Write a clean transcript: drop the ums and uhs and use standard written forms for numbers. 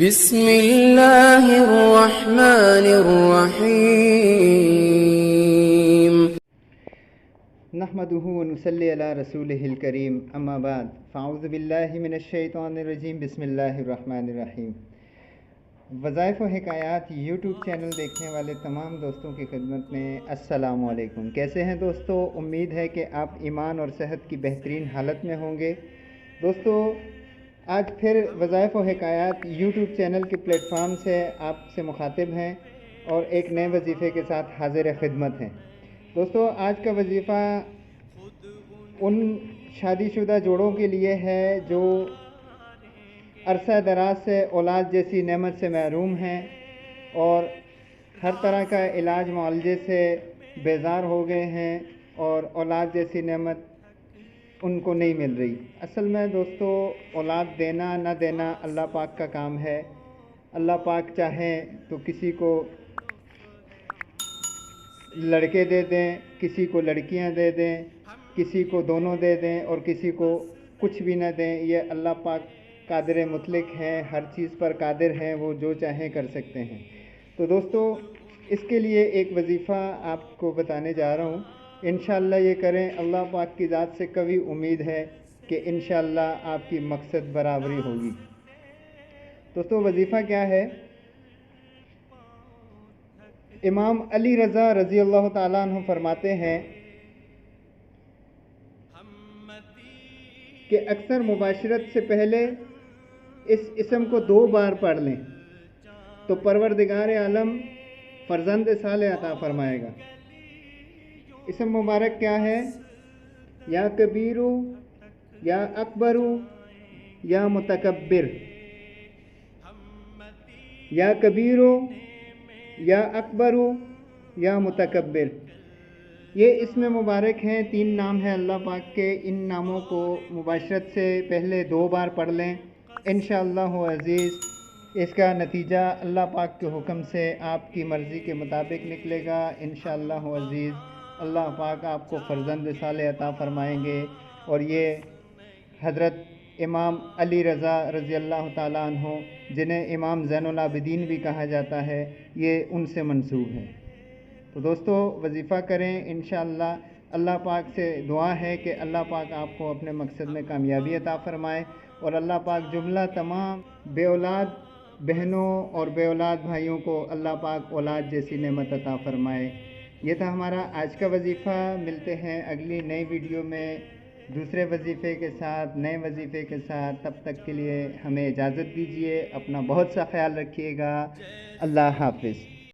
بسم اللہ الرحمن الرحیم نحمدہ ونصلی علی رسولہ الکریم اما بعد فاعوذ باللہ من الشیطان الرجیم بسم اللہ الرحمن الرحیم۔ وظائف و حکایات یوٹیوب چینل دیکھنے والے تمام دوستوں کی خدمت میں السلام علیکم۔ کیسے ہیں دوستو؟ امید ہے کہ آپ ایمان اور صحت کی بہترین حالت میں ہوں گے۔ دوستو آج پھر وظائف و حکایات یوٹیوب چینل کے پلیٹ فارم سے آپ سے مخاطب ہیں اور ایک نئے وظیفے کے ساتھ حاضر خدمت ہیں۔ دوستو آج کا وظیفہ ان شادی شدہ جوڑوں کے لیے ہے جو عرصہ دراز سے اولاد جیسی نعمت سے محروم ہیں اور ہر طرح کا علاج معالجے سے بیزار ہو گئے ہیں اور اولاد جیسی نعمت ان کو نہیں مل رہی۔ اصل میں دوستو اولاد دینا نہ دینا اللہ پاک کا کام ہے۔ اللہ پاک چاہیں تو کسی کو لڑکے دے دیں، کسی کو لڑکیاں دے دیں، کسی کو دونوں دے دیں اور کسی کو کچھ بھی نہ دیں۔ یہ اللہ پاک قادر مطلق ہیں، ہر چیز پر قادر ہیں، وہ جو چاہیں کر سکتے ہیں۔ تو دوستو اس کے لیے ایک وظیفہ آپ کو بتانے جا رہا ہوں، انشاءاللہ یہ کریں۔ اللہ پاک کی ذات سے کبھی امید ہے کہ انشاءاللہ آپ کی مقصد برابری ہوگی۔ دوستو وظیفہ کیا ہے؟ امام علی رضا رضی اللہ تعالیٰ عنہ فرماتے ہیں کہ اکثر مباشرت سے پہلے اس اسم کو 2 بار پڑھ لیں تو پروردگار عالم فرزند صالح عطا فرمائے گا۔ اسم مبارک کیا ہے؟ یا کبیرو یا اکبرو یا متکبر، یا کبیرو یا اکبرو یا متکبر۔ یہ اسم مبارک ہیں، 3 نام ہیں اللہ پاک کے۔ ان ناموں کو مباشرت سے پہلے 2 بار پڑھ لیں، انشاءاللہ عزیز اس کا نتیجہ اللہ پاک کے حکم سے آپ کی مرضی کے مطابق نکلے گا۔ انشاءاللہ عزیز اللہ پاک آپ کو فرزند صالح عطا فرمائیں گے، اور یہ حضرت امام علی رضا رضی اللہ تعالیٰ عنہ جنہیں امام زین العابدین بھی کہا جاتا ہے، یہ ان سے منسوب ہے۔ تو دوستو وظیفہ کریں، انشاءاللہ اللہ پاک سے دعا ہے کہ اللہ پاک آپ کو اپنے مقصد میں کامیابی عطا فرمائے، اور اللہ پاک جملہ تمام بے اولاد بہنوں اور بے اولاد بھائیوں کو اللہ پاک اولاد جیسی نعمت عطا فرمائے۔ یہ تھا ہمارا آج کا وظیفہ۔ ملتے ہیں اگلی نئی ویڈیو میں دوسرے وظیفے کے ساتھ، نئے وظیفے کے ساتھ۔ تب تک کے لیے ہمیں اجازت دیجیے، اپنا بہت سا خیال رکھیے گا۔ اللہ حافظ۔